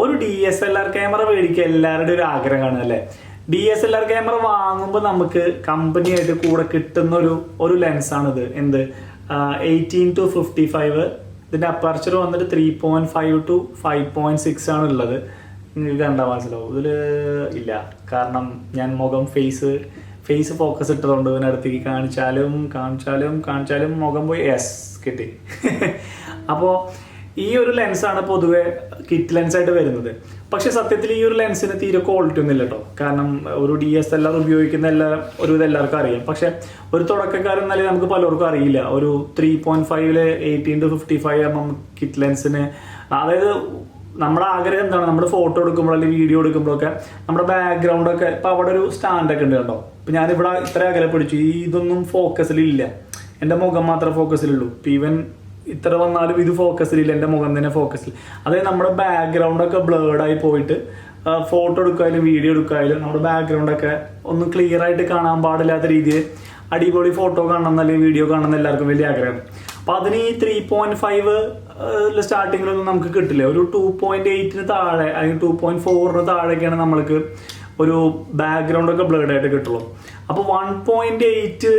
ഒരു DSLR camera മേടിക്കുക എല്ലാവരുടെയും ഒരു ആഗ്രഹമാണ് അല്ലേ. DSLR ക്യാമറ വാങ്ങുമ്പോൾ നമുക്ക് കമ്പനിയായിട്ട് കൂടെ കിട്ടുന്ന ഒരു ലെൻസാണിത്. എന്ത് 18-55. ഇതിൻ്റെ അപ്പർച്ചർ വന്നിട്ട് 3.5 to 5.6 ആണ് ഉള്ളത്. നിങ്ങൾക്ക് കണ്ടാൽ മനസ്സിലാവും. ഇതിൽ ഇല്ല, കാരണം ഞാൻ മുഖം ഫേസ് ഫോക്കസ് ഇട്ടതുകൊണ്ട് ഇതിനടുത്തേക്ക് കാണിച്ചാലും മുഖം പോയി കിട്ടി. അപ്പോൾ ഈ ഒരു ലെൻസാണ് പൊതുവെ കിറ്റ് ലെൻസായിട്ട് വരുന്നത്. പക്ഷെ സത്യത്തിൽ ഈ ഒരു ലെൻസിന് തീരെ ക്വാളിറ്റി ഒന്നും ഇല്ല കേട്ടോ. കാരണം ഒരു DSLR ഉപയോഗിക്കുന്ന എല്ലാവർക്കും അറിയാം. പക്ഷെ ഒരു തുടക്കക്കാരൻ എന്നാലേ നമുക്ക് പലർക്കും അറിയില്ല. ഒരു 3.5 18-55 കിറ്റ് ലെൻസിന്, അതായത് നമ്മുടെ ആഗ്രഹം എന്താണ്, നമ്മുടെ ഫോട്ടോ എടുക്കുമ്പോൾ അല്ലെങ്കിൽ വീഡിയോ എടുക്കുമ്പോഴൊക്കെ നമ്മുടെ ബാക്ക്ഗ്രൗണ്ടൊക്കെ ഇപ്പം അവിടെ ഒരു സ്റ്റാൻഡൊക്കെ ഉണ്ട് കേട്ടോ. ഇപ്പം ഞാനിവിടെ ഇത്ര അകലെ പിടിച്ചു, ഇതൊന്നും ഫോക്കസിലില്ല, എൻ്റെ മുഖം മാത്രമേ ഫോക്കസിലുള്ളൂ. ഇപ്പം ഈവൻ ഇത്ര വന്നാലും ഇത് ഫോക്കസിലില്ല, എൻ്റെ മുഖം തന്നെ ഫോക്കസിൽ. അതായത് നമ്മുടെ ബാക്ക്ഗ്രൗണ്ടൊക്കെ ബ്ലേർഡായി പോയിട്ട് ഫോട്ടോ എടുക്കാനും വീഡിയോ എടുക്കാനും നമ്മുടെ ബാക്ക്ഗ്രൗണ്ടൊക്കെ ഒന്ന് ക്ലിയർ ആയിട്ട് കാണാൻ പാടില്ലാത്ത രീതിയിൽ അടിപൊളി ഫോട്ടോ കാണണം അല്ലെങ്കിൽ വീഡിയോ കാണണം എന്ന് എല്ലാവർക്കും വലിയ ആഗ്രഹം. അപ്പം അതിന് ഈ 3.5 സ്റ്റാർട്ടിങ്ങിലൊന്നും നമുക്ക് കിട്ടില്ല. ഒരു 2.8 താഴെ അല്ലെങ്കിൽ 2.4 താഴെയൊക്കെയാണ് നമ്മൾക്ക് ഒരു ബാക്ക്ഗ്രൗണ്ടൊക്കെ ബ്ലേർഡായിട്ട് കിട്ടുള്ളൂ. അപ്പോൾ 1.8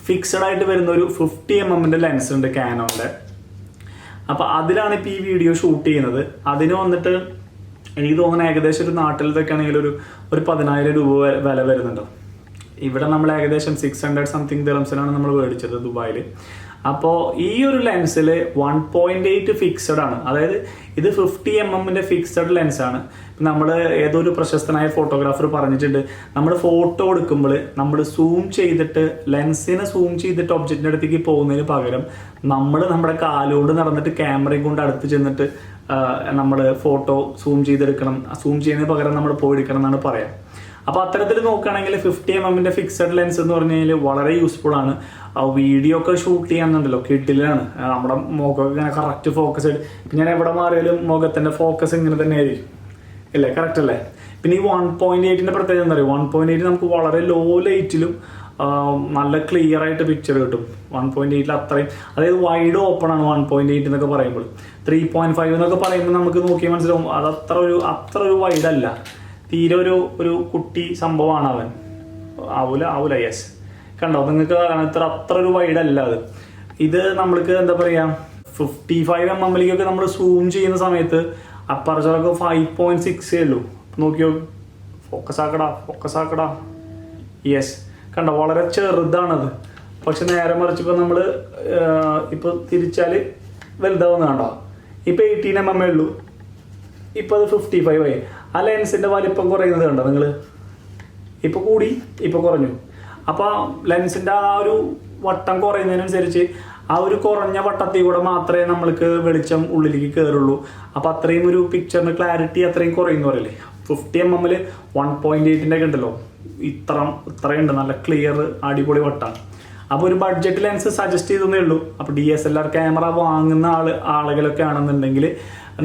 ഫിക്സഡ് ആയിട്ട് വരുന്ന ഒരു 50mm ലെൻസ് ഉണ്ട് കാനോൻ്റെ. അപ്പോൾ അതിലാണ് ഇപ്പോൾ ഈ വീഡിയോ ഷൂട്ട് ചെയ്യുന്നത്. അതിന് വന്നിട്ട് എനിക്ക് തോന്നുന്നു ഏകദേശം ഒരു നാട്ടിലത്തൊക്കെ ആണെങ്കിൽ ഒരു 10,000 രൂപ വില വരുന്നുണ്ടോ. ഇവിടെ നമ്മൾ ഏകദേശം 600 സംതിങ് ദിറംസിനാണ് നമ്മൾ മേടിച്ചത് ദുബായിൽ. അപ്പോൾ ഈ ഒരു ലെൻസിൽ 1.8 ഫിക്സഡ് ആണ്. അതായത് ഇത് 50mm ഫിക്സഡ് ലെൻസാണ്. നമ്മൾ ഏതൊരു പ്രശസ്തനായ ഫോട്ടോഗ്രാഫർ പറഞ്ഞിട്ടുണ്ട്, നമ്മൾ ഫോട്ടോ എടുക്കുമ്പോൾ നമ്മൾ സൂം ചെയ്തിട്ട് ലെൻസിനെ സൂം ചെയ്തിട്ട് ഒബ്ജക്റ്റിൻ്റെ അടുത്തേക്ക് പോകുന്നതിന് പകരം നമ്മുടെ കാലുകൊണ്ട് നടന്നിട്ട് ക്യാമറയും കൊണ്ട് അടുത്ത് ചെന്നിട്ട് നമ്മൾ ഫോട്ടോ സൂം ചെയ്തെടുക്കണം. സൂം ചെയ്യുന്നതിന് പകരം നമ്മൾ പോയെടുക്കണം എന്നാണ് പറയാം. അപ്പോൾ അത്തരത്തിൽ നോക്കുകയാണെങ്കിൽ 50mm ഫിക്സഡ് ലെൻസ് എന്ന് പറഞ്ഞു കഴിഞ്ഞാൽ വളരെ യൂസ്ഫുൾ ആണ്. വീഡിയോ ഒക്കെ ഷൂട്ട് ചെയ്യാന്നുണ്ടല്ലോ, കിട്ടിലാണ്. നമ്മുടെ മുഖമൊക്കെ ഇങ്ങനെ കറക്റ്റ് ഫോക്കസ് ആയിട്ട്, ഇപ്പം ഞാൻ എവിടെ മാറിയാലും മുഖത്തിൻ്റെ ഫോക്കസ് ഇങ്ങനെ തന്നെ ആയിരിക്കും, ഇല്ലേ? കറക്റ്റ് അല്ലേ? പിന്നെ ഈ 1.8ൻ്റെ പ്രത്യേകത എന്താ പറയുക, 1.8 നമുക്ക് വളരെ ലോ ലൈറ്റിലും നല്ല ക്ലിയർ ആയിട്ട് പിക്ചർ കിട്ടും. 1.8 അത്രയും, അതായത് വൈഡ് ഓപ്പൺ ആണ് 1.8 എന്നൊക്കെ പറയുമ്പോൾ. 3.5 എന്നൊക്കെ പറയുമ്പോൾ നമുക്ക് നോക്കിയാൽ മനസ്സിലാവും അത് അത്ര ഒരു വൈഡ് അല്ല, തീരെ ഒരു കുട്ടി സംഭവമാണ് അവൻ. ആവൂല യെസ്, കണ്ടോ നിങ്ങൾക്ക് അത്ര ഒരു വൈഡ് അല്ല അത്. ഇത് നമ്മൾക്ക് എന്താ പറയുക, 55mm നമ്മൾ സൂം ചെയ്യുന്ന സമയത്ത് അപ്പർച്ചറൊക്കെ 5.6 ഉള്ളൂ. നോക്കിയോ, ഫോക്കസ് ആക്കടാ യെസ്, കണ്ടോ വളരെ ചെറുതാണത്. പക്ഷെ നേരെ മറിച്ചിപ്പോൾ നമ്മൾ ഇപ്പോൾ തിരിച്ചാൽ വലുതാവുന്ന കണ്ടോ. ഇപ്പോൾ 18mm ഉള്ളൂ, ഇപ്പോൾ അത് 55 ആയി. ആ ലെൻസിൻ്റെ വലിപ്പം കുറയുന്നത് കണ്ടോ നിങ്ങൾ, ഇപ്പോൾ കൂടി ഇപ്പോൾ കുറഞ്ഞു. അപ്പോൾ ലെൻസിൻ്റെ ആ ഒരു വട്ടം കുറയുന്നതിനനുസരിച്ച് ആ ഒരു കുറഞ്ഞ വട്ടത്തിൽ കൂടെ മാത്രമേ നമ്മൾക്ക് വെളിച്ചം ഉള്ളിലേക്ക് കയറുള്ളൂ. അപ്പോൾ അത്രയും ഒരു പിക്ചറിന് ക്ലാരിറ്റി അത്രയും കുറയുന്നു പറയില്ലേ. 50mm 1.8ൻ്റെ ഒക്കെ ഉണ്ടല്ലോ, ഇത്രയുണ്ട്, നല്ല ക്ലിയർ അടിപൊളി വട്ടാണ്. അപ്പോൾ ഒരു ബഡ്ജറ്റ് ലെൻസ് സജസ്റ്റ് ചെയ്തേ ഉള്ളൂ. അപ്പോൾ DSLR ക്യാമറ വാങ്ങുന്ന ആളുകളൊക്കെ ആണെന്നുണ്ടെങ്കിൽ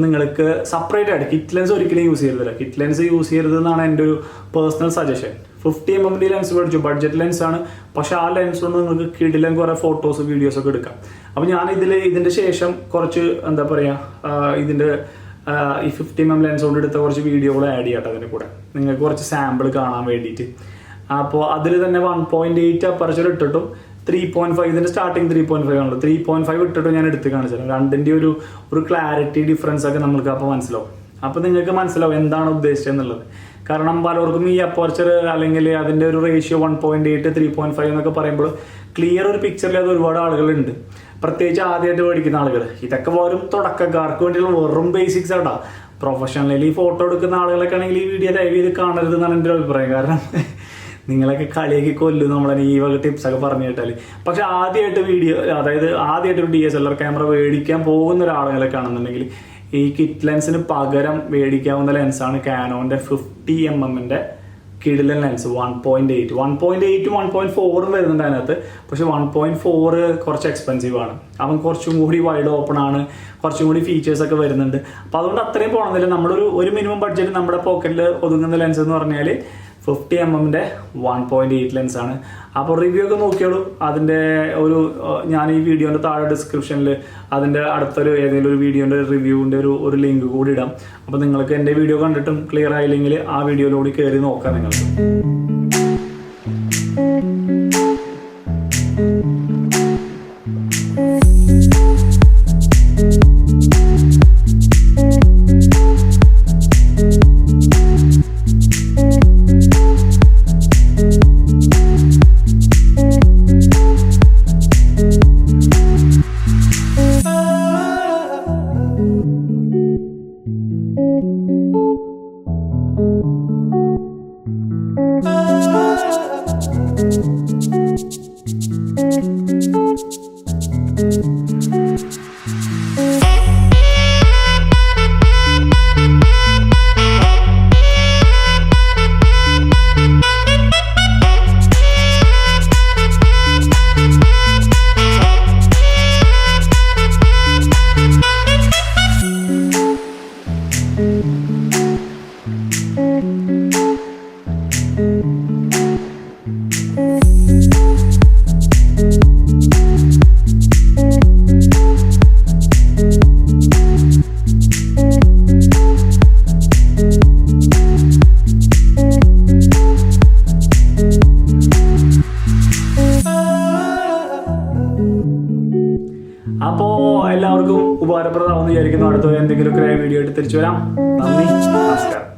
നിങ്ങൾക്ക് സെപ്പറേറ്റ് ആയിട്ട് കിറ്റ് ലെൻസ് ഒരിക്കലും യൂസ് ചെയ്യരുതില്ല. കിറ്റ് ലെൻസ് യൂസ് ചെയ്യരുതെന്നാണ് എൻ്റെ ഒരു പേഴ്സണൽ സജഷൻ. 50mm ലെൻസ് മേടിച്ചു, ബഡ്ജറ്റ് ലെൻസാണ്. പക്ഷേ ആ ലെൻസ് കൊണ്ട് നിങ്ങൾക്ക് കിടിലൻ കുറേ ഫോട്ടോസ് വീഡിയോസൊക്കെ എടുക്കാം. അപ്പോൾ ഞാൻ ഇതിൻ്റെ ശേഷം കുറച്ച് എന്താ പറയുക, ഇതിൻ്റെ ഈ 50mm ലെൻസ് കൊണ്ട് എടുത്ത കുറച്ച് വീഡിയോകൾ ആഡ് ചെയ്യട്ടെ അതിൻ്റെ കൂടെ, നിങ്ങൾക്ക് കുറച്ച് സാമ്പിൾ കാണാൻ വേണ്ടിയിട്ട്. അപ്പോൾ അതിൽ തന്നെ 1.8 അപ്പർച്ചർ ഇട്ടിട്ടും 3.5, ഇതിൻ്റെ സ്റ്റാർട്ടിങ് 3.5 ആണല്ലോ, 3.5 ഇട്ടിട്ടും ഞാൻ എടുത്ത് കാണിച്ചത്. രണ്ടിൻ്റെ ഒരു ക്ലാരിറ്റി ഡിഫറൻസ് ഒക്കെ നമുക്ക് അപ്പോൾ മനസ്സിലാവും. അപ്പോൾ നിങ്ങൾക്ക് മനസ്സിലാവും എന്താണ് ഉദ്ദേശിച്ചത് എന്നുള്ളത്. കാരണം പലർക്കും ഈ അപ്പർച്ചർ അല്ലെങ്കിൽ അതിൻ്റെ ഒരു റേഷ്യോ 1.8 3.5 എന്നൊക്കെ പറയുമ്പോൾ ക്ലിയർ ഒരു പിക്ചറിൽ ഒരുപാട് ആളുകളുണ്ട്, പ്രത്യേകിച്ച് ആദ്യമായിട്ട് മേടിക്കുന്ന ആളുകൾ. ഇതൊക്കെ വെറും തുടക്കക്കാർക്ക് വേണ്ടിയുള്ള വെറും ബേസിക്സ് ആട്ടാ. പ്രൊഫഷണലി ഫോട്ടോ എടുക്കുന്ന ആളുകളൊക്കെ ആണെങ്കിൽ ഈ വീഡിയോ ദയവ് ചെയ്ത് കാണരുതെന്നാണ് എൻ്റെ ഒരു അഭിപ്രായം. കാരണം നിങ്ങളൊക്കെ കളിയാക്കി കൊല്ലും നമ്മളെ ഈ വക ടിപ്സൊക്കെ പറഞ്ഞു കേട്ടാൽ. പക്ഷെ ആദ്യമായിട്ട് ഒരു DSLR ക്യാമറ മേടിക്കാൻ പോകുന്ന ഒരാളുകളൊക്കെ ആണെന്നുണ്ടെങ്കിൽ ഈ കിറ്റ് ലെൻസിന് പകരം മേടിക്കാവുന്ന ലെൻസാണ് കാനോൻ്റെ 50mm കിടിലൻ ലെൻസ് 1.8. 1.8 1.4 വരുന്നുണ്ട് അതിനകത്ത്. പക്ഷെ 1.4 കുറച്ച് എക്സ്പെൻസീവ് ആണ്. അവൻ കുറച്ചും കൂടി വൈഡ് ഓപ്പൺ ആണ്, കുറച്ചും കൂടി ഫീച്ചേഴ്സൊക്കെ വരുന്നുണ്ട്. അപ്പോൾ അതുകൊണ്ട് അത്രയും പോകണമെന്നില്ല. ഒരു മിനിമം ബഡ്ജറ്റ് നമ്മുടെ പോക്കറ്റിൽ ഒതുങ്ങുന്ന ലെൻസ് എന്ന് പറഞ്ഞാൽ 50mm 1.8 ലെൻസാണ്. അപ്പോൾ റിവ്യൂ ഒക്കെ നോക്കിയോളൂ. അതിൻ്റെ ഞാൻ ഈ വീഡിയോൻ്റെ താഴെ ഡിസ്ക്രിപ്ഷനിൽ അതിൻ്റെ അടുത്തൊരു ഏതെങ്കിലും ഒരു വീഡിയോൻ്റെ റിവ്യൂവിൻ്റെ ഒരു ലിങ്ക് കൂടി ഇടാം. അപ്പോൾ നിങ്ങൾക്ക് എൻ്റെ വീഡിയോ കണ്ടിട്ടും ക്ലിയർ ആയില്ലെങ്കിൽ ആ വീഡിയോയിലൂടെ കയറി നോക്കാം നിങ്ങൾക്ക്. അപ്പോൾ എല്ലാവർക്കും ഉപകാരപ്രദമാണെന്ന് വിചാരിക്കുന്നു. അടുത്ത എന്തെങ്കിലുമൊക്കെ വീഡിയോ ആയിട്ട് തിരിച്ചു വരാം. നന്ദി, നമസ്കാരം.